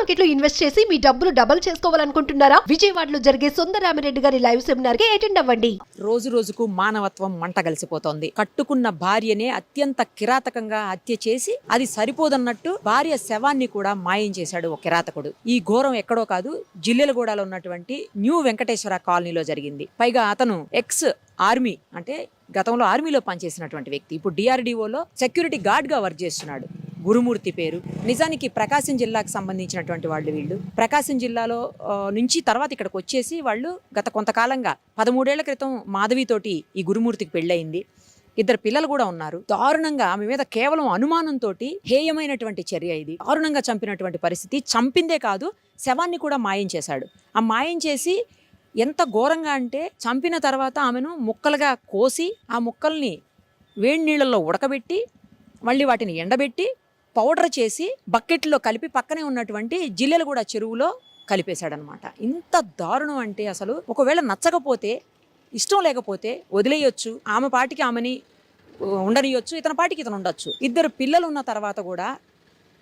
Market లో invest చేసి మీ డబ్బులు డబుల్ చేసుకోవాలనుకుంటున్నారా? విజయవాడలో జరిగే సుందరరామిరెడ్డి గారి లైవ్ సెమినార్ కి అటెండ్ అవ్వండి. రోజు రోజుకు మానవత్వం మంటగలిసిపోతోంది. కట్టుకున్న భార్యనే అత్యంత కిరాతకంగా హత్య చేసి అది సరిపోదన్నట్టు భార్య శవాన్ని కూడా మాయం చేశాడు ఒక కిరాతకుడు. ఈ ఘోరం ఎక్కడో కాదు, జిల్లెలగూడలో ఉన్నటువంటి న్యూ వెంకటేశ్వర కాలనీలో జరిగింది. పైగా అతను ఎక్స్ ఆర్మీ, అంటే గతంలో ఆర్మీలో పనిచేసినటువంటి వ్యక్తి. ఇప్పుడు డిఆర్డిఓలో సెక్యూరిటీ గార్డ్ గా వర్క్ చేస్తున్నాడు. గురుమూర్తి పేరు. నిజానికి ప్రకాశం జిల్లాకు సంబంధించినటువంటి వాళ్ళు వీళ్ళు. ప్రకాశం జిల్లాలో నుంచి తర్వాత ఇక్కడికి వచ్చేసి వాళ్ళు గత కొంతకాలంగా 13 ఏళ్ల క్రితం మాధవితోటి ఈ గురుమూర్తికి పెళ్ళయింది. 2 పిల్లలు కూడా ఉన్నారు. దారుణంగా ఆమె మీద కేవలం అనుమానంతో హేయమైనటువంటి చర్య ఇది. దారుణంగా చంపినటువంటి పరిస్థితి. చంపిందే కాదు, శవాన్ని కూడా మాయం చేశాడు. ఆ మాయం చేసి ఎంత ఘోరంగా అంటే, చంపిన తర్వాత ఆమెను ముక్కలుగా కోసి ఆ ముక్కల్ని వేడి నీళ్ళల్లో ఉడకబెట్టి మళ్ళీ వాటిని ఎండబెట్టి పౌడర్ చేసి బకెట్లో కలిపి పక్కనే ఉన్నటువంటి జిల్లెలగూడ చెరువులో కలిపేశాడనమాట. ఇంత దారుణం అంటే అసలు ఒకవేళ నచ్చకపోతే, ఇష్టం లేకపోతే వదిలేయొచ్చు, ఆమె పాటికి ఆమెని ఉండనియొచ్చు, ఇతని పాటికి ఇతను ఉండొచ్చు. 2 పిల్లలు ఉన్న తర్వాత కూడా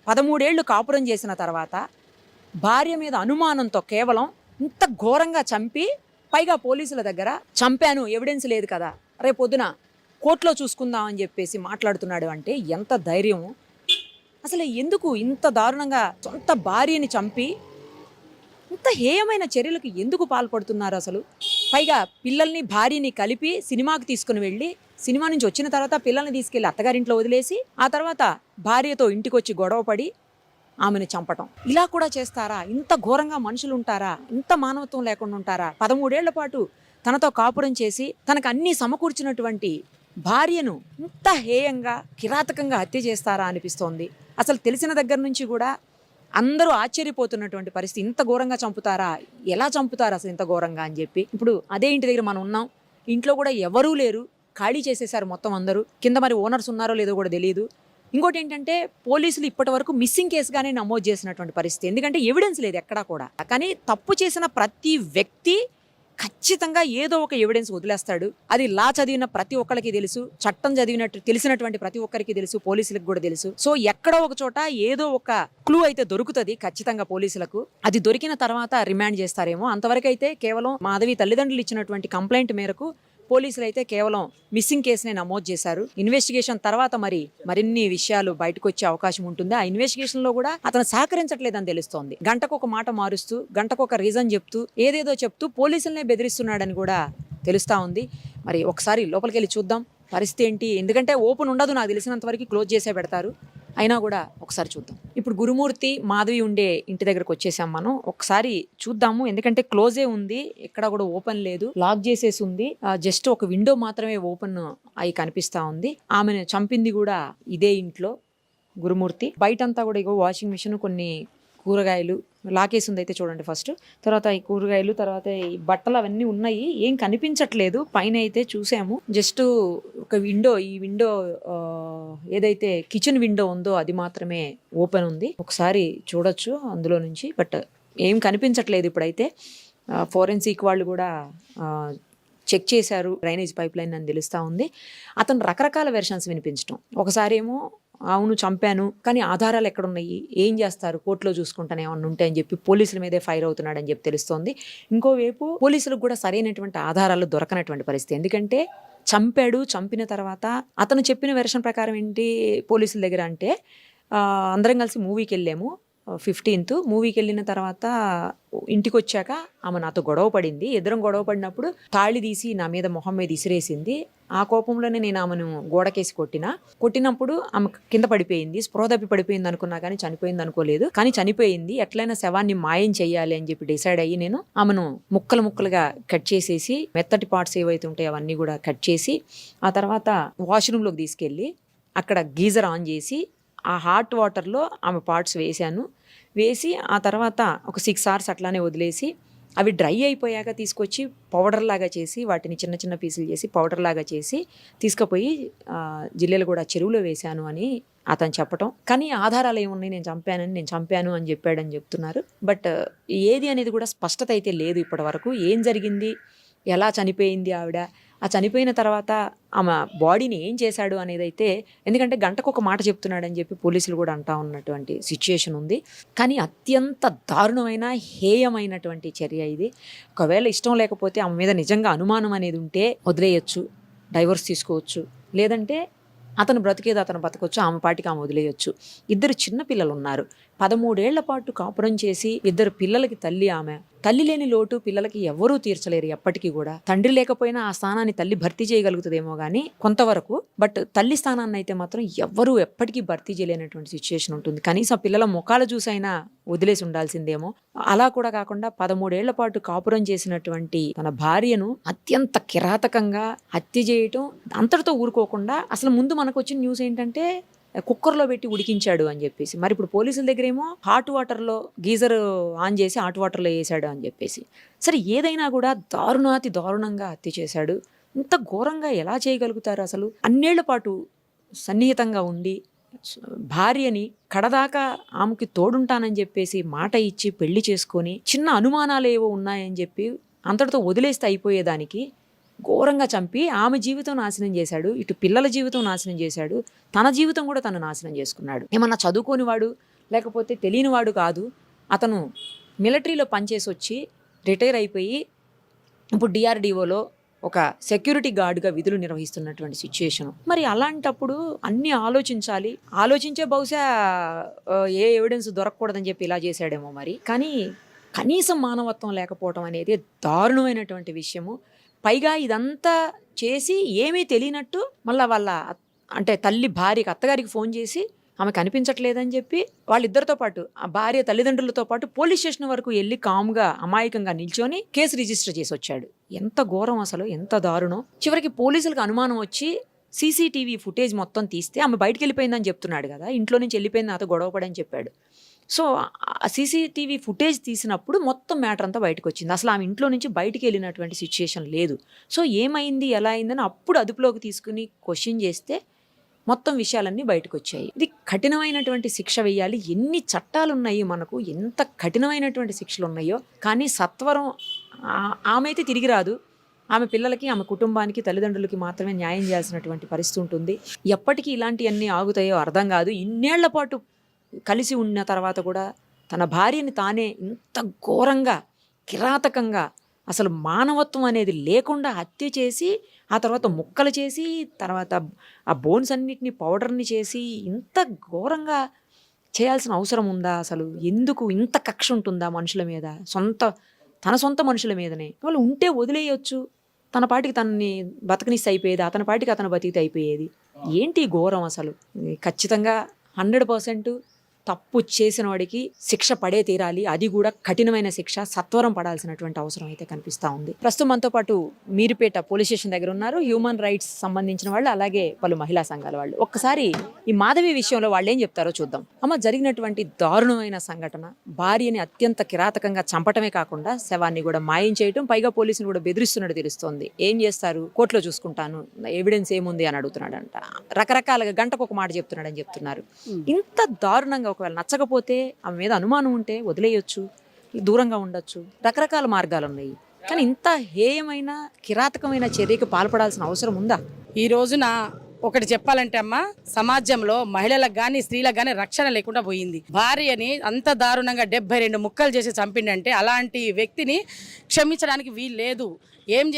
13 ఏళ్ళు కాపురం చేసిన తర్వాత భార్య మీద అనుమానంతో కేవలం ఇంత ఘోరంగా చంపి, పైగా పోలీసుల దగ్గర చంపాను, ఎవిడెన్స్ లేదు కదా, రేపు పొద్దున కోర్టులో చూసుకుందాం అని చెప్పేసి మాట్లాడుతున్నాడు. అంటే ఎంత ధైర్యము! అసలు ఎందుకు ఇంత దారుణంగా సొంత భార్యని చంపి ఇంత హేయమైన చర్యలకు ఎందుకు పాల్పడుతున్నారు అసలు? పైగా పిల్లల్ని భార్యని కలిపి సినిమాకి తీసుకుని వెళ్ళి, సినిమా నుంచి వచ్చిన తర్వాత పిల్లల్ని తీసుకెళ్లి అత్తగారింట్లో వదిలేసి, ఆ తర్వాత భార్యతో ఇంటికి వచ్చి గొడవపడి ఆమెను చంపటం. ఇలా కూడా చేస్తారా? ఇంత ఘోరంగా మనుషులు ఉంటారా? ఇంత మానవత్వం లేకుండా ఉంటారా? 13 ఏళ్ల పాటు తనతో కాపురం చేసి తనకు అన్నీ సమకూర్చినటువంటి భార్యను ఇంత హేయంగా కిరాతకంగా హత్య చేస్తారా అనిపిస్తోంది. అసలు తెలిసిన దగ్గర నుంచి కూడా అందరూ ఆశ్చర్యపోతున్నటువంటి పరిస్థితి. ఇంత ఘోరంగా చంపుతారా? ఎలా చంపుతారు అసలు ఇంత ఘోరంగా అని చెప్పి. ఇప్పుడు అదే ఇంటి దగ్గర మనం ఉన్నాం. ఇంట్లో కూడా ఎవరూ లేరు, ఖాళీ చేసేసారు మొత్తం అందరూ. కింద మరి ఓనర్స్ ఉన్నారో లేదో కూడా తెలియదు. ఇంకోటి ఏంటంటే, పోలీసులు ఇప్పటి వరకు మిస్సింగ్ కేసుగానే నమోదు చేసినటువంటి పరిస్థితి. ఎందుకంటే ఎవిడెన్స్ లేదు ఎక్కడా కూడా. కానీ తప్పు చేసిన ప్రతి వ్యక్తి ఖచ్చితంగా ఏదో ఒక ఎవిడెన్స్ వదిలేస్తాడు. అది లా చదివిన ప్రతి ఒక్కరికి తెలుసు, చట్టం చదివినట్టు తెలిసినటువంటి ప్రతి ఒక్కరికి తెలుసు, పోలీసులకు కూడా తెలుసు. సో ఎక్కడో ఒక చోట ఏదో ఒక క్లూ అయితే దొరుకుతుంది ఖచ్చితంగా పోలీసులకు. అది దొరికిన తర్వాత రిమాండ్ చేస్తారేమో. అంతవరకు అయితే కేవలం మాధవి తల్లిదండ్రులు ఇచ్చినటువంటి కంప్లైంట్ మేరకు పోలీసులు అయితే కేవలం మిస్సింగ్ కేసునే నమోదు చేశారు. ఇన్వెస్టిగేషన్ తర్వాత మరిన్ని విషయాలు బయటకు వచ్చే అవకాశం ఉంటుంది. ఆ ఇన్వెస్టిగేషన్ లో కూడా అతను సహకరించట్లేదని తెలుస్తోంది. గంటకు ఒక మాట మారుస్తూ, గంటకు ఒక రీజన్ చెప్తూ, ఏదేదో చెప్తూ పోలీసులనే బెదిరిస్తున్నాడని కూడా తెలుస్తా ఉంది. మరి ఒకసారి లోపలికి వెళ్ళి చూద్దాం పరిస్థితి ఏంటి. ఎందుకంటే ఓపెన్ ఉండదు, నాకు తెలిసినంత వరకు క్లోజ్ చేసే పెడతారు. అయినా కూడా ఒకసారి చూద్దాం. ఇప్పుడు గురుమూర్తి మాధవి ఉండే ఇంటి దగ్గరకు వచ్చేసాం మనం. ఒకసారి చూద్దాము. ఎందుకంటే క్లోజే ఉంది, ఎక్కడ కూడా ఓపెన్ లేదు, లాక్ చేసేసి ఉంది. జస్ట్ ఒక విండో మాత్రమే ఓపెన్ అయి కనిపిస్తా ఉంది. ఆమెను చంపింది కూడా ఇదే ఇంట్లో గురుమూర్తి. బయటంతా కూడా ఇగో వాషింగ్ మిషన్, కొన్ని కూరగాయలు లాకేసి ఉంది అయితే చూడండి ఫస్ట్. తర్వాత ఈ కూరగాయలు, తర్వాత ఈ బట్టలు అవన్నీ ఉన్నాయి. ఏం కనిపించట్లేదు. పైన అయితే చూసాము, జస్ట్ ఒక విండో, ఈ విండో ఏదైతే కిచెన్ విండో ఉందో అది మాత్రమే ఓపెన్ ఉంది. ఒకసారి చూడొచ్చు అందులో నుంచి, బట్ ఏం కనిపించట్లేదు ఇప్పుడైతే. ఫోరెన్సిక్ వాళ్ళు కూడా చెక్ చేశారు డ్రైనేజ్ పైప్ లైన్ అని తెలుస్తూ ఉంది. అతను రకరకాల వెర్షన్స్ వినిపించడం. ఒకసారి ఏమో అవును చంపాను, కానీ ఆధారాలు ఎక్కడున్నాయి, ఏం చేస్తారు, కోర్టులో చూసుకుంటానే ఏమన్నా ఉంటే అని చెప్పి పోలీసుల మీదే ఫైర్ అవుతున్నాడని చెప్పి తెలుస్తోంది. ఇంకోవైపు పోలీసులకు కూడా సరైనటువంటి ఆధారాలు దొరకనటువంటి పరిస్థితి. ఎందుకంటే చంపాడు, చంపిన తర్వాత అతను చెప్పిన వెర్షన్ ప్రకారం ఏంటి పోలీసుల దగ్గర అంటే, అందరం కలిసి మూవీకి వెళ్ళాము 15th. మూవీకి వెళ్ళిన తర్వాత ఇంటికి వచ్చాక ఆమె నాతో గొడవ పడింది. ఇద్దరం గొడవ పడినప్పుడు తాళి తీసి నా మీద మొహం మీద ఇసిరేసింది. ఆ కోపంలోనే నేను ఆమెను గోడకేసి కొట్టినప్పుడు ఆమె కింద పడిపోయింది. స్పృహ తప్పి పడిపోయింది అనుకున్నా కానీ చనిపోయింది అనుకోలేదు. కానీ చనిపోయింది. ఎట్లయినా శవాన్ని మాయం చేయాలి అని చెప్పి డిసైడ్ అయ్యి నేను ఆమెను ముక్కలుగా కట్ చేసేసి, మెత్తటి పార్ట్స్ ఏవైతే ఉంటాయో అవన్నీ కూడా కట్ చేసి, ఆ తర్వాత వాష్రూమ్లోకి తీసుకెళ్ళి అక్కడ గీజర్ ఆన్ చేసి ఆ హాట్ వాటర్లో ఆమె పార్ట్స్ వేసి ఆ తర్వాత ఒక 6 hours అట్లానే వదిలేసి, అవి డ్రై అయిపోయాక తీసుకొచ్చి పౌడర్ లాగా చేసి, వాటిని చిన్న చిన్న పీసులు చేసి పౌడర్ లాగా చేసి తీసుకుపోయి జిల్లెలగూడ చెరువులో వేశాను అని అతను చెప్పటం. కానీ ఆధారాలు ఏమున్నాయి, నేను చంపాను అని చెప్పాడని చెప్తున్నారు. బట్ ఏది అనేది కూడా స్పష్టత అయితే లేదు ఇప్పటి వరకు. ఏం జరిగింది, ఎలా చనిపోయింది ఆవిడ ఆ చనిపోయిన తర్వాత ఆమె బాడీని ఏం చేశాడు అనేది అయితే, ఎందుకంటే గంటకు ఒక మాట చెప్తున్నాడని చెప్పి పోలీసులు కూడా అంటా ఉన్నటువంటి సిచ్యుయేషన్ ఉంది. కానీ అత్యంత దారుణమైన హేయమైనటువంటి చర్య ఇది. ఒకవేళ ఇష్టం లేకపోతే ఆమె మీద నిజంగా అనుమానం అనేది ఉంటే వదిలేయచ్చు, డైవర్స్ తీసుకోవచ్చు, లేదంటే అతను బ్రతికేది అతను బతకొచ్చు, ఆమె పాటికి ఆమె వదిలేయచ్చు. ఇద్దరు చిన్న పిల్లలు ఉన్నారు. 13 ఏళ్ల పాటు కాపురం చేసి ఇద్దరు పిల్లలకి తల్లి ఆమె. తల్లి లేని లోటు పిల్లలకి ఎవరూ తీర్చలేరు ఎప్పటికీ కూడా. తండ్రి లేకపోయినా ఆ స్థానాన్ని తల్లి భర్తీ చేయగలుగుతుందేమో కానీ కొంతవరకు, బట్ తల్లి స్థానాన్ని అయితే మాత్రం ఎవ్వరూ ఎప్పటికీ భర్తీ చేయలేనటువంటి సిచ్యుయేషన్ ఉంటుంది. కనీసం పిల్లల ముఖాలు చూసైనా వదిలేసి ఉండాల్సిందేమో. అలా కూడా కాకుండా 13 ఏళ్ల పాటు కాపురం చేసినటువంటి తన భార్యను అత్యంత కిరాతకంగా హత్య చేయటం, అంతటితో ఊరుకోకుండా అసలు ముందు మనకు వచ్చిన న్యూస్ ఏంటంటే కుక్కర్లో పెట్టి ఉడికించాడు అని చెప్పేసి. మరి ఇప్పుడు పోలీసుల దగ్గరేమో హాట్ వాటర్లో గీజర్ ఆన్ చేసి హాట్ వాటర్లో వేసాడు అని చెప్పేసి. సరే ఏదైనా కూడా దారుణాతి దారుణంగా హత్య చేశాడు. ఇంత ఘోరంగా ఎలా చేయగలుగుతారు అసలు? అన్నేళ్ల పాటు సన్నిహితంగా ఉండి భార్యని కడదాకా ఆమెకి తోడుంటానని చెప్పేసి మాట ఇచ్చి పెళ్లి చేసుకొని చిన్న అనుమానాలు ఏవో ఉన్నాయని చెప్పి అంతటితో వదిలేస్తే అయిపోయేదానికి ఘోరంగా చంపి ఆమె జీవితం నాశనం చేశాడు, ఇటు పిల్లల జీవితం నాశనం చేశాడు, తన జీవితం కూడా తను నాశనం చేసుకున్నాడు. ఏమన్నా చదువుకోనివాడు లేకపోతే తెలియనివాడు కాదు. అతను మిలిటరీలో పనిచేసి వచ్చి రిటైర్ అయిపోయి ఇప్పుడు డిఆర్డిఓలో ఒక సెక్యూరిటీ గార్డ్గా విధులు నిర్వహిస్తున్నటువంటి సిచ్యుయేషన్. మరి అలాంటప్పుడు అన్నీ ఆలోచించాలి. ఆలోచించే బహుశా ఏ ఎవిడెన్స్ దొరకకూడదని చెప్పి ఇలా చేశాడేమో మరి. కానీ కనీసం మానవత్వం లేకపోవడం అనేది దారుణమైనటువంటి విషయము. పైగా ఇదంతా చేసి ఏమీ తెలియనట్టు మళ్ళీ వాళ్ళ అంటే తల్లి భార్యకి అత్తగారికి ఫోన్ చేసి ఆమె కనిపించట్లేదని చెప్పి వాళ్ళిద్దరితో పాటు ఆ భార్య తల్లిదండ్రులతో పాటు పోలీస్ స్టేషన్ వరకు వెళ్ళి కామ్గా అమాయకంగా నిల్చొని కేసు రిజిస్టర్ చేసి వచ్చాడు. ఎంత ఘోరం అసలు, ఎంత దారుణం. చివరికి పోలీసులకు అనుమానం వచ్చి సీసీటీవీ ఫుటేజ్ మొత్తం తీస్తే ఆమె బయటికి వెళ్ళిపోయిందని చెప్తున్నాడు కదా, ఇంట్లో నుంచి వెళ్ళిపోయింది నాతో గొడవపడని చెప్పాడు. సో ఆ సీసీటీవీ ఫుటేజ్ తీసినప్పుడు మొత్తం మ్యాటర్ అంతా బయటకు వచ్చింది. అసలు ఆమె ఇంట్లో నుంచి బయటికి వెళ్ళినటువంటి సిచ్యుయేషన్ లేదు. సో ఏమైంది ఎలా అయిందని అప్పుడు అదుపులోకి తీసుకుని క్వశ్చన్ చేస్తే మొత్తం విషయాలన్నీ బయటకు వచ్చాయి. ఇది కఠినమైనటువంటి శిక్ష వేయాలి. ఎన్ని చట్టాలు ఉన్నాయి మనకు, ఎంత కఠినమైనటువంటి శిక్షలు ఉన్నాయో, కానీ సత్వరం ఆమె అయితే తిరిగి రాదు. ఆమె పిల్లలకి ఆమె కుటుంబానికి తల్లిదండ్రులకి మాత్రమే న్యాయం చేయాల్సినటువంటి పరిస్థితి ఉంటుంది. ఎప్పటికీ ఇలాంటివన్నీ ఆగుతాయో అర్థం కాదు. ఇన్నేళ్ల పాటు కలిసి ఉన్న తర్వాత కూడా తన భార్యని తానే ఇంత ఘోరంగా కిరాతకంగా అసలు మానవత్వం అనేది లేకుండా హత్య చేసి ఆ తర్వాత ముక్కలు చేసి తర్వాత ఆ బోన్స్ అన్నిటిని పౌడర్ని చేసి ఇంత ఘోరంగా చేయాల్సిన అవసరం ఉందా? అసలు ఎందుకు ఇంత కక్ష ఉంటుందా మనుషుల మీద? తన సొంత మనుషుల మీదనే. వాళ్ళు ఉంటే వదిలేయచ్చు, తన పాటికి తనని బతకనిస్తే అయిపోయేది, అతని పాటికి అతను బతికితే అయిపోయేది. ఏంటి ఘోరం అసలు? ఖచ్చితంగా 100% తప్పు చేసిన వాడికి శిక్ష పడే తీరాలి. అది కూడా కఠినమైన శిక్ష, సత్వరం పడాల్సినటువంటి అవసరం అయితే కనిపిస్తూ ఉంది. ప్రస్తుతం మనతో పాటు మీరుపేట పోలీస్ స్టేషన్ దగ్గర ఉన్నారు హ్యూమన్ రైట్స్ సంబంధించిన వాళ్ళు, అలాగే పలు మహిళా సంఘాల వాళ్ళు. ఒక్కసారి ఈ మాధవి విషయంలో వాళ్ళు ఏం చెప్తారో చూద్దాం. అమ్మ, జరిగినటువంటి దారుణమైన సంఘటన, భార్యని అత్యంత కిరాతకంగా చంపటమే కాకుండా శవాన్ని కూడా మాయం చేయటం, పైగా పోలీసులు కూడా బెదిరిస్తున్నట్టు తెలుస్తోంది. ఏం చేస్తారు, కోర్టులో చూసుకుంటాను, ఎవిడెన్స్ ఏముంది అని అడుగుతున్నాడంట. రకరకాలుగా గంటకు ఒక మాట చెప్తున్నాడని చెప్తున్నారు. ఇంత దారుణంగా ఒకవేళ నచ్చకపోతే ఆమె మీద అనుమానం ఉంటే వదిలేయొచ్చు, దూరంగా ఉండొచ్చు, రకరకాల మార్గాలు ఉన్నాయి. కానీ ఇంత హేయమైన కిరాతకమైన చర్యకి పాల్పడాల్సిన అవసరం ఉందా? ఈ రోజున ఒకటి చెప్పాలంటే అమ్మ, సమాజంలో మహిళలకు గాని స్త్రీలకు గాని రక్షణ లేకుండా పోయింది. భార్యని అంత దారుణంగా 72 ముక్కలు చేసి చంపిండంటే అలాంటి వ్యక్తిని క్షమించడానికి వీలు లేదు. ఏం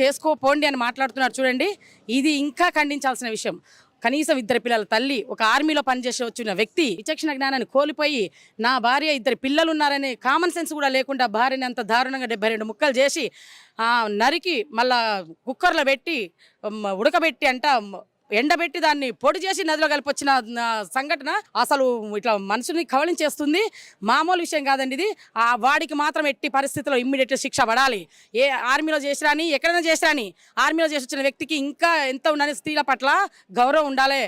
చేసుకోపోండి అని మాట్లాడుతున్నారు చూడండి. ఇది ఇంకా ఖండించాల్సిన విషయం. కనీసం 2 పిల్లల తల్లి, ఒక ఆర్మీలో పనిచేసి వచ్చిన వ్యక్తి విచక్షణ జ్ఞానాన్ని కోల్పోయి నా భార్య 2 పిల్లలు ఉన్నారనే కామన్ సెన్స్ కూడా లేకుండా భార్యని అంత దారుణంగా 72 ముక్కలు చేసి నరికి మళ్ళా కుక్కర్లో పెట్టి ఉడకబెట్టి ఎండబెట్టి దాన్ని పొడి చేసి నదిలో కలిపొచ్చిన సంఘటన అసలు ఇట్లా మనుషుల్ని కవలించేస్తుంది. మామూలు విషయం కాదండి ఇది. వాడికి మాత్రం ఎట్టి పరిస్థితుల్లో ఇమ్మీడియట్గా శిక్ష పడాలి. ఏ ఆర్మీలో చేసిరాని, ఎక్కడైనా చేసిరాని, ఆర్మీలో చేసి వచ్చిన వ్యక్తికి ఇంకా ఎంత ఉండాలి, స్త్రీల పట్ల గౌరవం ఉండాలి,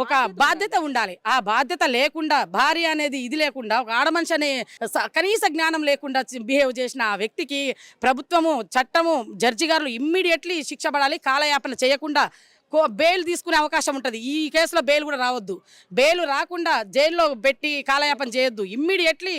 ఒక బాధ్యత ఉండాలి. ఆ బాధ్యత లేకుండా, భార్య అనేది ఇది లేకుండా, ఒక ఆడమనిషి అనే కనీస జ్ఞానం లేకుండా బిహేవ్ చేసిన ఆ వ్యక్తికి ప్రభుత్వము, చట్టము, జడ్జి గారు ఇమ్మీడియట్లీ శిక్ష పడాలి. కాలయాపన చేయకుండా బెయిల్ తీసుకునే అవకాశం ఉంటుంది. ఈ కేసులో బెయిల్ కూడా రావద్దు. బెయిల్ రాకుండా జైల్లో పెట్టి కాలయాపన చేయొద్దు. ఇమ్మీడియట్లీ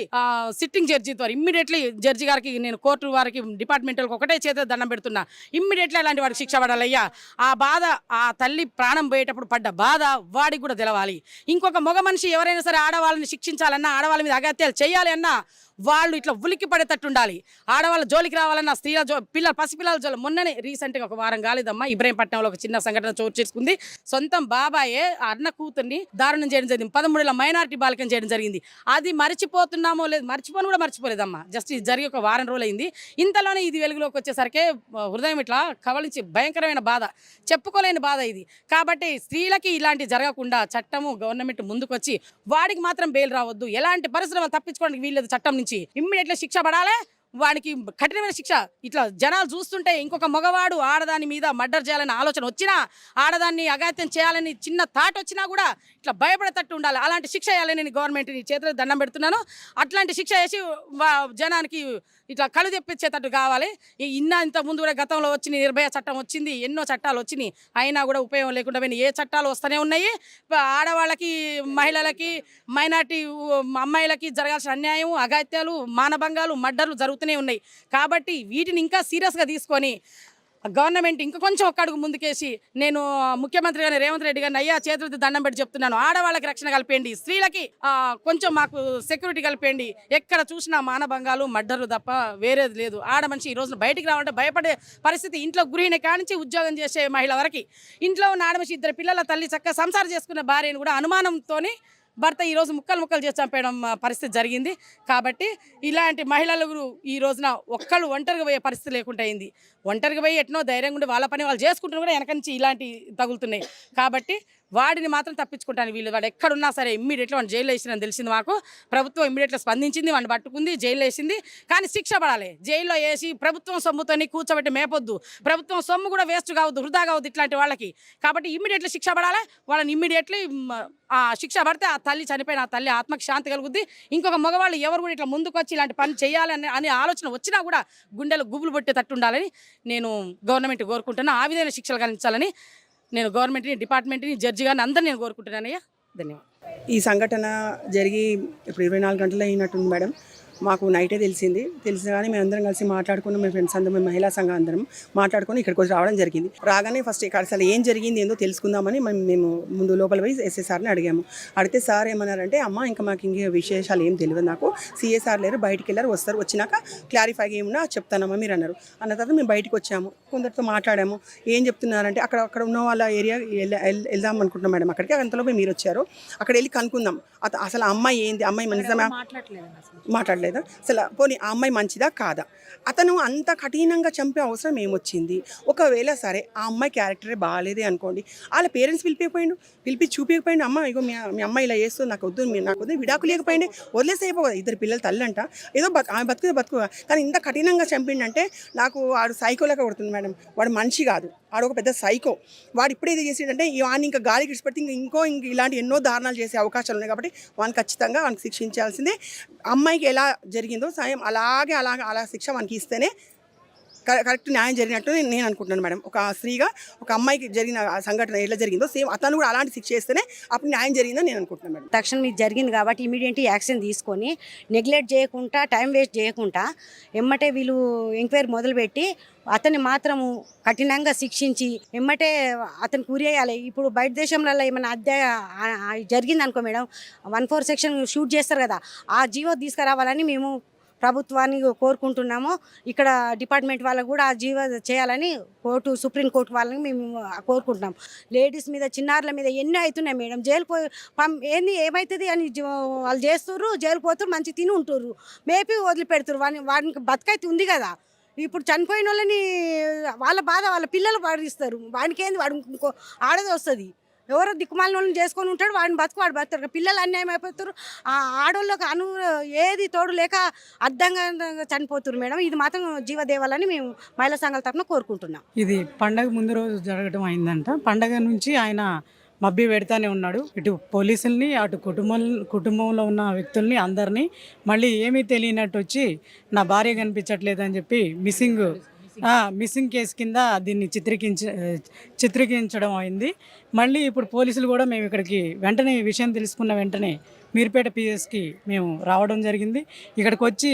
సిట్టింగ్ జడ్జి ద్వారా ఇమ్మీడియట్లీ జడ్జి గారికి నేను కోర్టు వారికి డిపార్ట్మెంటల్కి ఒకటే చేత దండం పెడుతున్నా. ఇమ్మీడియట్లీ అలాంటి వాడికి శిక్ష పడాలయ్యా. ఆ బాధ ఆ తల్లి ప్రాణం పోయేటప్పుడు పడ్డ బాధ వాడికి కూడా తెలవాలి. ఇంకొక మగ మనిషి ఎవరైనా సరే ఆడవాళ్ళని శిక్షించాలన్నా, ఆడవాళ్ళ మీద అగత్యాలు చేయాలి అన్నా వాళ్ళు ఇట్లా ఉలిక్కి పడేటట్టు ఉండాలి. ఆడవాళ్ళ జోలికి రావాలన్నా, స్త్రీల పిల్లలు పసిపిల్లల జోలి మొన్ననే రీసెంట్గా ఒక వారం కాలేదమ్మా ఇబ్రహీంపట్నంలో ఒక చిన్న సంఘటన చోటు చేసుకుంది. సొంతం బాబాయే అన్న కూతుర్ని దారుణం చేయడం జరిగింది. 13 మైనారిటీ బాలికం చేయడం జరిగింది. అది మర్చిపోతున్నామో లేదు, మర్చిపోను కూడా మర్చిపోలేదమ్మా. జస్ట్ ఇది జరిగి ఒక వారం రోజులు అయింది. ఇంతలోనే ఇది వెలుగులోకి వచ్చేసరికి హృదయం ఇట్లా కవలించి భయంకరమైన బాధ, చెప్పుకోలేని బాధ ఇది. కాబట్టి స్త్రీలకి ఇలాంటి జరగకుండా చట్టము గవర్నమెంట్ ముందుకొచ్చి వాడికి మాత్రం బెయిల్ రావద్దు. ఎలాంటి పరిశ్రమలు తప్పించుకోవడానికి వీళ్ళది చట్టం నుంచి ఇమ్మీడియట్లీ శిక్ష పడాలి. వానికి కఠినమైన శిక్ష. ఇట్లా జనాలు చూస్తుంటే ఇంకొక మగవాడు ఆడదాని మీద మర్డర్ చేయాలని ఆలోచన వచ్చినా, ఆడదాన్ని అఘాత్యం చేయాలని చిన్న థాట్ వచ్చినా కూడా ఇట్లా భయపడేటట్టు ఉండాలి. అలాంటి శిక్ష వేయాలని నేను గవర్నమెంట్ని చేతులకు దండం పెడుతున్నాను. అట్లాంటి శిక్ష వేసి జనానికి ఇట్లా కళ్ళు తెప్పించేటట్టు కావాలి. ఇంత ముందు కూడా గతంలో వచ్చిన నిర్భయ చట్టం వచ్చింది, ఎన్నో చట్టాలు వచ్చినాయి, అయినా కూడా ఉపయోగం లేకుండా పోయినాయి. ఏ చట్టాలు వస్తూనే ఉన్నాయి. ఆడవాళ్ళకి, మహిళలకి, మైనార్టీ అమ్మాయిలకి జరగాల్సిన అన్యాయం, అఘాత్యాలు, మానభంగాలు, మర్డర్లు జరుగుతున్నాయి ఉన్నాయి. కాబట్టి వీటిని ఇంకా సీరియస్గా తీసుకొని గవర్నమెంట్ ఇంకా కొంచెం ఒక్క అడుగు ముందుకేసి నేను ముఖ్యమంత్రి గారిని రేవంత్ రెడ్డి గారిని అయ్యా చేతులతో దండం పెట్టి చెప్తున్నాను, ఆడవాళ్ళకి రక్షణ కల్పేయండి, స్త్రీలకి కొంచెం మాకు సెక్యూరిటీ కల్పేయండి. ఎక్కడ చూసినా మానభంగాలు, మర్డర్లు తప్ప వేరేది లేదు. ఆడ మనిషి ఈ రోజున బయటికి రావాలంటే భయపడే పరిస్థితి. ఇంట్లో గృహిణి కానించి ఉద్యోగం చేసే మహిళ వరకు, ఇంట్లో ఉన్న ఆడ మనిషి 2 పిల్లల తల్లి చక్కగా సంసారం చేసుకున్న భార్యను కూడా అనుమానంతోని భర్త ఈరోజు ముక్కలు చేసి చంపేయడం పరిస్థితి జరిగింది. కాబట్టి ఇలాంటి మహిళలు ఈ రోజున ఒక్కళ్ళు ఒంటరిగా పోయే పరిస్థితి లేకుండా అయింది. ఒంటరిగా పోయి ఎట్నో ధైర్యంగా ఉండి వాళ్ళ పని వాళ్ళు చేసుకుంటున్నా కూడా వెనక నుంచి ఇలాంటి తగులుతున్నాయి. కాబట్టి వాడిని మాత్రం తప్పించుకుంటాను. వాడు ఎక్కడున్నా సరే ఇమ్మీడియట్గా వాడిని జైల్లో వేసిందని తెలిసింది మాకు. ప్రభుత్వం ఇమ్మీడియట్గా స్పందించింది, వాడిని పట్టుకుంది, జైల్లో వేసింది. కానీ శిక్ష పడాలి. జైల్లో వేసి ప్రభుత్వం సొమ్ముతోని కూర్చోబెట్టి మేపొద్దు. ప్రభుత్వం సొమ్ము కూడా వేస్ట్ కావద్దు, వృధా కావద్దు ఇట్లాంటి వాళ్ళకి. కాబట్టి ఇమ్మీడియట్లీ శిక్ష పడాలి. వాళ్ళని ఇమ్మీడియట్లీ ఆ శిక్ష పడితే ఆ తల్లి చనిపోయిన ఆ తల్లి ఆత్మకి శాంతి కలుగుద్ది. ఇంకొక మగవాళ్ళు ఎవరు కూడా ఇట్లా ముందుకు వచ్చి ఇలాంటి పని చేయాలని అనే ఆలోచన వచ్చినా కూడా గుండెలు గుబులు పట్టేటట్టు ఉండాలని నేను గవర్నమెంట్ కోరుకుంటున్నా. ఆ విధమైన శిక్షలు కలిగించాలని నేను గవర్నమెంట్ని, డిపార్ట్మెంట్ని, జడ్జి గారిని అందరినీ నేను కోరుకుంటున్నానయ్యా. ధన్యవాదాలు. ఈ సంఘటన జరిగి ఇప్పుడు 24 గంటలు అయినట్టుంది మేడం. మాకు నైటే తెలిసింది కానీ మేము అందరం కలిసి మాట్లాడుకున్నాం. మేము ఫ్రెండ్స్ అందరం, మేము మహిళా సంఘం అందరం మాట్లాడుకుని ఇక్కడికి వచ్చి రావడం జరిగింది. రాగానే ఫస్ట్ ఇక్కడ అసలు ఏం జరిగింది ఏందో తెలుసుకుందామని మేము ముందు లోపల పోయి ఎస్ఎస్ఆర్ని అడిగాము. అడిగితే సార్ ఏమన్నారంటే, అమ్మ ఇంకా మాకు ఇంకే విశేషాలు ఏం తెలియదు, నాకు సిఎస్ఆర్ లేరు, బయటికి వెళ్ళారు, వస్తారు, వచ్చినాక క్లారిఫైగా ఏమన్నా చెప్తానమ్మా మీరు అన్నారు. అన్న తర్వాత మేము బయటకు వచ్చాము, కొందరితో మాట్లాడాము. ఏం చెప్తున్నారంటే అక్కడ ఉన్న వాళ్ళ ఏరియా వెళ్దాం అనుకుంటున్నాం మేడం. అక్కడికి అంతలోపే మీరు వచ్చారు, అక్కడ వెళ్ళి కనుక్కుందాం అసలు అమ్మాయి ఏంది, అమ్మాయి నిజమే మాట్లాడలేదు అసలు, పోనీ ఆ అమ్మాయి మంచిదా కాదా, అతను అంత కఠినంగా చంపే అవసరం ఏమొచ్చింది. ఒకవేళ సరే ఆ అమ్మాయి క్యారెక్టరే బాగాలేదే అనుకోండి, వాళ్ళ పేరెంట్స్ పిలిపి చూపించకపోయింది, అమ్మ ఇగో మీ అమ్మాయి ఇలా చేస్తుంది, నాకు వద్దు విడాకు లేకపోయింది, వదిలేసి అయిపోతుంది. 2 పిల్లల తల్లి అంట, ఏదో ఆమె బతుకు. కానీ ఇంత కఠినంగా చంపిండంటే నాకు వాడు సైకోలేక కొడుతుంది మేడం. వాడు మనిషి కాదు, వాడు ఒక పెద్ద సైకో. వాడు ఇప్పుడు ఏది చేసిండంటే వాడిని ఇంకా గాలికి ఇచ్చిపెడితే ఇంక ఇలాంటి ఎన్నో దారుణాలు చేసే అవకాశాలు ఉన్నాయి. కాబట్టి వానికి ఖచ్చితంగా వానికి శిక్షించాల్సిందే. అమ్మాయికి ఎలా జరిగిందో సాయం అలా శిక్ష వానికి ఇస్తేనే కరెక్ట్ న్యాయం జరిగినట్టు నేను అనుకుంటున్నాను మేడం. ఒక స్త్రీగా ఒక అమ్మాయికి జరిగిన సంఘటన ఎలా జరిగిందో సేమ్ అతను కూడా అలాంటి శిక్ష చేస్తేనే అప్పుడు న్యాయం జరిగిందని నేను అనుకుంటున్నాను మేడం. తక్షణం ఇది జరిగింది కాబట్టి ఇమీడియట్ యాక్షన్ తీసుకొని నెగ్లెక్ట్ చేయకుండా, టైం వేస్ట్ చేయకుండా ఎమ్మటే వీళ్ళు ఎంక్వైరీ మొదలుపెట్టి అతన్ని మాత్రము కఠినంగా శిక్షించి ఎమ్మటే అతనికి ఉరేయాలి. ఇప్పుడు బయట దేశంలో ఏమైనా జరిగింది అనుకో మేడం, 14 సెక్షన్ షూట్ చేస్తారు కదా, ఆ జీవో తీసుకురావాలని మేము ప్రభుత్వాన్ని కోరుకుంటున్నాము. ఇక్కడ డిపార్ట్మెంట్ వాళ్ళకు కూడా ఆ జీవో చేయాలని సుప్రీంకోర్టు వాళ్ళని మేము కోరుకుంటున్నాం. లేడీస్ మీద, చిన్నారుల మీద ఎన్నో అవుతున్నాయి మేడం. జైలు ఏమవుతుంది అని వాళ్ళు చేస్తుర్రు, జైలు పోతురు, మంచి తిని ఉంటుర్రు, మేపి వదిలిపెడుతురు. వాడికి బతుకైతే ఉంది కదా. ఇప్పుడు చనిపోయిన వాళ్ళని వాళ్ళ బాధ వాళ్ళ పిల్లలు పాడిస్తారు. వాడికి ఏంది, వాడు ఇంకో ఆడది వస్తుంది, ఎవరో దిక్కుమాలిన వాళ్ళని చేసుకొని ఉంటాడు, వాడిని వాడు బతుకుతారు. పిల్లలు అన్యాయం అయిపోతారు. ఆ ఆడోళ్ళకి ఏది తోడు లేక అర్థంగా చనిపోతున్నారు మేడం. ఇది మాత్రం జీవదేవాలని మేము మహిళా సంఘాల తరఫున కోరుకుంటున్నాం. ఇది పండగ ముందు రోజు జరగడం అయిందంట. పండగ నుంచి ఆయన మభ్య పెడతానే ఉన్నాడు, ఇటు పోలీసుల్ని, అటు కుటుంబంలో ఉన్న వ్యక్తుల్ని అందరినీ. మళ్ళీ ఏమీ తెలియనట్టు వచ్చి నా భార్య కనిపించట్లేదని చెప్పి మిస్సింగ్ మిస్సింగ్ కేసు కింద దీన్ని చిత్రీకరించడం అయింది. మళ్ళీ ఇప్పుడు పోలీసులు కూడా మేము ఇక్కడికి వెంటనే ఈ విషయం తెలుసుకున్న వెంటనే మీర్పేట పిఎస్కి మేము రావడం జరిగింది. ఇక్కడికి వచ్చి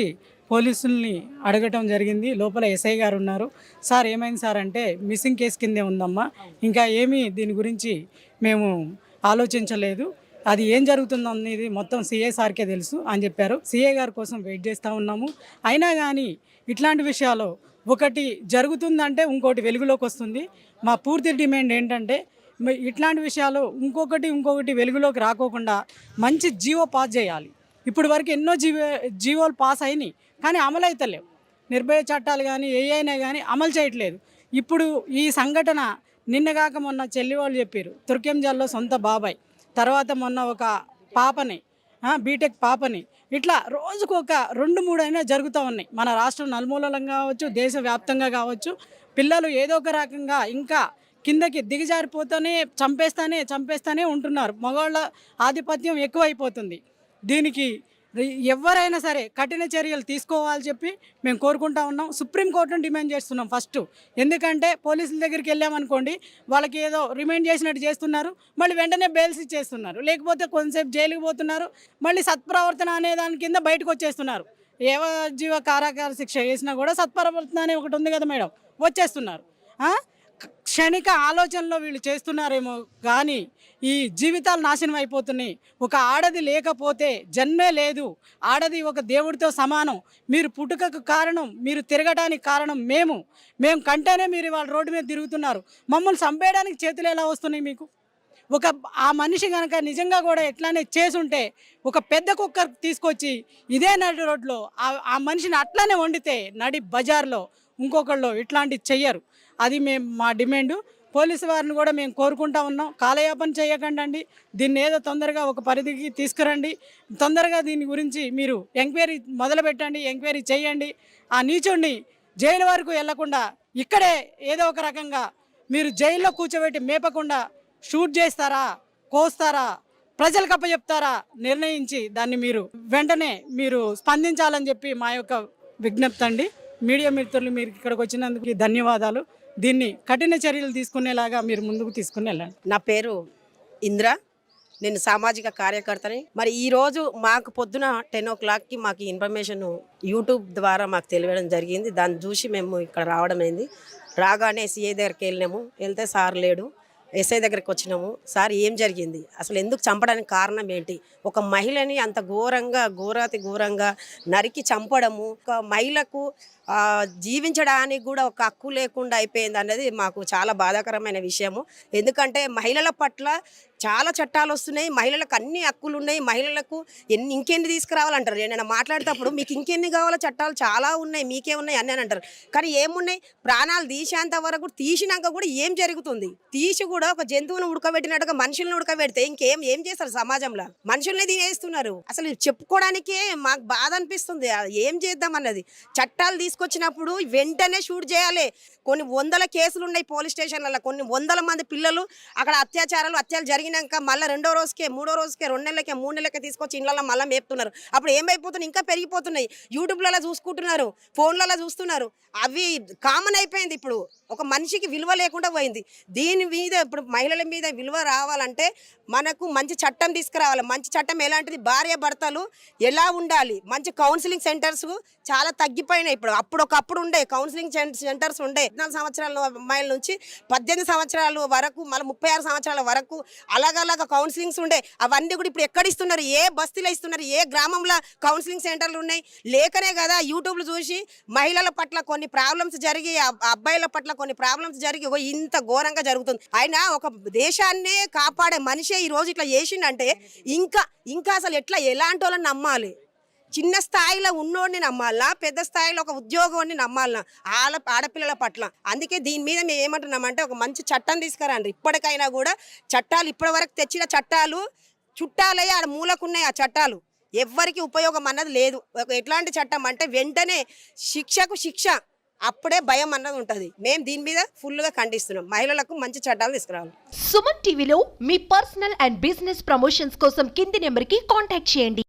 పోలీసుల్ని అడగటం జరిగింది. లోపల ఎస్ఐ గారు ఉన్నారు. సార్ ఏమైంది సార్ అంటే మిస్సింగ్ కేసు కిందే ఉందమ్మా, ఇంకా ఏమీ దీని గురించి మేము ఆలోచించలేదు, అది ఏం జరుగుతుందో అనేది మొత్తం సిఏ సార్కే తెలుసు అని చెప్పారు. సిఏ గారి కోసం వెయిట్ చేస్తూ ఉన్నాము. అయినా కానీ ఇట్లాంటి విషయాలు ఒకటి జరుగుతుందంటే ఇంకోటి వెలుగులోకి వస్తుంది. మా పూర్తి డిమాండ్ ఏంటంటే ఇట్లాంటి విషయాలు ఇంకొకటి వెలుగులోకి రాకోకుండా మంచి జీవో పాస్ చేయాలి. ఇప్పుడు వరకు ఎన్నో జీవోలు పాస్ అయినాయి కానీ అమలు అవుతలేవు. నిర్భయ చట్టాలు కానీ ఏ అయినా కానీ అమలు చేయట్లేదు. ఇప్పుడు ఈ సంఘటన నిన్నగాక మొన్న చెల్లి వాళ్ళు చెప్పారు, తుర్కెంజాల్లో సొంత బాబాయ్, తర్వాత మొన్న ఒక పాపని బీటెక్ పాపని, ఇట్లా రోజుకు ఒక 2-3 అయినా జరుగుతూ ఉన్నాయి. మన రాష్ట్రం నలుమూలలంగా కావచ్చు, దేశవ్యాప్తంగా కావచ్చు. పిల్లలు ఏదో ఒక రకంగా ఇంకా కిందకి దిగజారిపోతూనే చంపేస్తానే ఉంటున్నారు. మగవాళ్ళ ఆధిపత్యం ఎక్కువైపోతుంది. దీనికి ఎవరైనా సరే కఠిన చర్యలు తీసుకోవాలని చెప్పి మేము కోరుకుంటా ఉన్నాం. సుప్రీంకోర్టును డిమాండ్ చేస్తున్నాం ఫస్ట్. ఎందుకంటే పోలీసుల దగ్గరికి వెళ్ళామనుకోండి, వాళ్ళకి ఏదో రిమైండ్ చేసినట్టు చేస్తున్నారు, మళ్ళీ వెంటనే బెయిల్స్ ఇచ్చేస్తున్నారు, లేకపోతే కొంతసేపు జైలుకి పోతున్నారు, మళ్ళీ సత్ప్రవర్తన అనే దాని కింద బయటకు వచ్చేస్తున్నారు. జీవ కారాగార శిక్ష వేసినా కూడా సత్ప్రవర్తన అనే ఒకటి ఉంది కదా మేడం, వచ్చేస్తున్నారు. క్షణిక ఆలోచనలో వీళ్ళు చేస్తున్నారేమో కానీ ఈ జీవితాలు నాశనం అయిపోతున్నాయి. ఒక ఆడది లేకపోతే జన్మే లేదు. ఆడది ఒక దేవుడితో సమానం. మీరు పుట్టుకకు కారణం, మీరు తిరగడానికి కారణం మేము కంటేనే మీరు వాళ్ళ రోడ్డు మీద తిరుగుతున్నారు. మమ్మల్ని చంపేయడానికి చేతులు ఎలా వస్తున్నాయి మీకు? ఆ మనిషి కనుక నిజంగా కూడా ఎట్లానే చేసుంటే ఒక పెద్ద కుక్క తీసుకొచ్చి ఇదే నడి రోడ్లో ఆ మనిషిని అట్లానే వండితే నడి బజార్లో ఇంకొకళ్ళు ఇట్లాంటివి చెయ్యరు. అది మా డిమాండు. పోలీసు వారిని కూడా మేము కోరుకుంటా ఉన్నాం, కాలయాపన చేయకండి, దీన్ని ఏదో తొందరగా ఒక పరిధికి తీసుకురండి, తొందరగా దీని గురించి మీరు ఎంక్వైరీ మొదలు పెట్టండి, ఎంక్వైరీ చేయండి. ఆ నీచుడిని జైలు వరకు వెళ్లకుండా ఇక్కడే ఏదో ఒక రకంగా మీరు జైల్లో కూర్చోబెట్టి మేపకుండా షూట్ చేస్తారా, కోస్తారా, ప్రజలకు అప్పచెప్తారా నిర్ణయించి దాన్ని మీరు వెంటనే మీరు స్పందించాలని చెప్పి మా యొక్క విజ్ఞప్తి అండి. మీడియా మిత్రులు మీరు ఇక్కడికి వచ్చినందుకు ధన్యవాదాలు. దీన్ని కఠిన చర్యలు తీసుకునేలాగా మీరు ముందుకు తీసుకుని వెళ్ళండి. నా పేరు ఇంద్ర, నేను సామాజిక కార్యకర్తని. మరి ఈరోజు మాకు పొద్దున 10 o'clockకి మాకు ఇన్ఫర్మేషన్ యూట్యూబ్ ద్వారా మాకు తెలియడం జరిగింది. దాన్ని చూసి మేము ఇక్కడ రావడం అయింది. రాగానే సిఐ దగ్గరికి వెళ్తే సార్ లేడు. ఎస్ఐ దగ్గరికి వచ్చినాము. సార్ ఏం జరిగింది, అసలు ఎందుకు చంపడానికి కారణం ఏంటి, ఒక మహిళని అంత ఘోరంగా నరికి చంపడము, ఒక మహిళకు జీవించడానికి కూడా ఒక హక్కు లేకుండా అయిపోయింది అనేది మాకు చాలా బాధాకరమైన విషయము. ఎందుకంటే మహిళల పట్ల చాలా చట్టాలు వస్తున్నాయి, మహిళలకు అన్ని హక్కులు ఉన్నాయి, మహిళలకు ఇంకెన్ని తీసుకురావాలంటారు. నేను మాట్లాడేటప్పుడు మీకు ఇంకెన్ని కావాలో చట్టాలు చాలా ఉన్నాయి, మీకే ఉన్నాయి అని అంటారు. కానీ ఏమున్నాయి, ప్రాణాలు తీసేంత వరకు తీసినాక కూడా ఏం జరుగుతుంది? తీసి కూడా ఒక జంతువును ఉడకబెట్టినట్టుగా మనుషులను ఉడకబెడితే ఏం చేస్తారు? సమాజంలో మనుషుల్ని తినేస్తున్నారు. అసలు చెప్పుకోవడానికే మాకు బాధ అనిపిస్తుంది. ఏం చేద్దాం అన్నది. చట్టాలు తీసుకొచ్చినప్పుడు వెంటనే షూట్ చేయాలి. కొన్ని 100 కేసులు ఉన్నాయి పోలీస్ స్టేషన్లలో, కొన్ని 100 మంది పిల్లలు అక్కడ అత్యాచారాలు జరిగినాక మళ్ళీ 2వ రోజుకే 3వ రోజుకే 2 నెలలకే 3 నెలలకే తీసుకొచ్చి ఇళ్ళలో మళ్ళీ మేపుతున్నారు. అప్పుడు ఏమైపోతున్నాయి, ఇంకా పెరిగిపోతున్నాయి. యూట్యూబ్లలో చూసుకుంటున్నారు, ఫోన్లలో చూస్తున్నారు. అవి కామన్ అయిపోయింది. ఇప్పుడు ఒక మనిషికి విలువ లేకుండా పోయింది. దీని మీద ఇప్పుడు మహిళల మీద విలువ రావాలంటే మనకు మంచి చట్టం తీసుకురావాలి. మంచి చట్టం ఎలాంటిది, భార్య భర్తలు ఎలా ఉండాలి, మంచి కౌన్సిలింగ్ సెంటర్స్ చాలా తగ్గిపోయినాయి. ఇప్పుడు ఒకప్పుడు ఉండే కౌన్సిలింగ్ సెంటర్స్ ఉండే 14 సంవత్సరాల అమ్మాయిల నుంచి 18 సంవత్సరాల వరకు, మళ్ళీ 36 సంవత్సరాల వరకు అలాగలాగా కౌన్సిలింగ్స్ ఉండే. అవన్నీ కూడా ఇప్పుడు ఎక్కడ ఇస్తున్నారు, ఏ బస్తీలో ఇస్తున్నారు, ఏ గ్రామంలో కౌన్సిలింగ్ సెంటర్లు ఉన్నాయి? లేకనే కదా యూట్యూబ్లు చూసి మహిళల పట్ల కొన్ని ప్రాబ్లమ్స్ జరిగి, అబ్బాయిల పట్ల కొన్ని ప్రాబ్లమ్స్ జరిగి ఇంత ఘోరంగా జరుగుతుంది. ఆయన ఒక దేశాన్నే కాపాడే మనిషే ఈ రోజు ఇట్లా చేసిండంటే ఇంకా అసలు ఎలాంటి వాళ్ళని నమ్మాలి? చిన్న స్థాయిలో ఉన్నోడిని నమ్మాలనా, పెద్ద స్థాయిలో ఒక ఉద్యోగాన్ని నమ్మాలనా ఆడపిల్లల పట్ల? అందుకే దీని మీద మేము ఏమంటున్నామంటే ఒక మంచి చట్టం తీసుకురండి. ఇప్పటికైనా కూడా చట్టాలు, ఇప్పటి వరకు తెచ్చిన చట్టాలు చుట్టాలయ్యి ఆడ మూలకున్నాయి. ఆ చట్టాలు ఎవ్వరికి ఉపయోగం అన్నది లేదు. ఎట్లాంటి చట్టం అంటే వెంటనే శిక్షకు శిక్ష, అప్పుడే భయం అన్నది ఉంటుంది. మేము దీని మీద ఫుల్గా ఖండిస్తున్నాం. మహిళలకు మంచి చట్టాలు తీసుకురావాలి. సుమన్ టీవీలో మీ పర్సనల్ అండ్ బిజినెస్ ప్రమోషన్స్ కోసం కింది నెంబర్కి కాంటాక్ట్ చేయండి.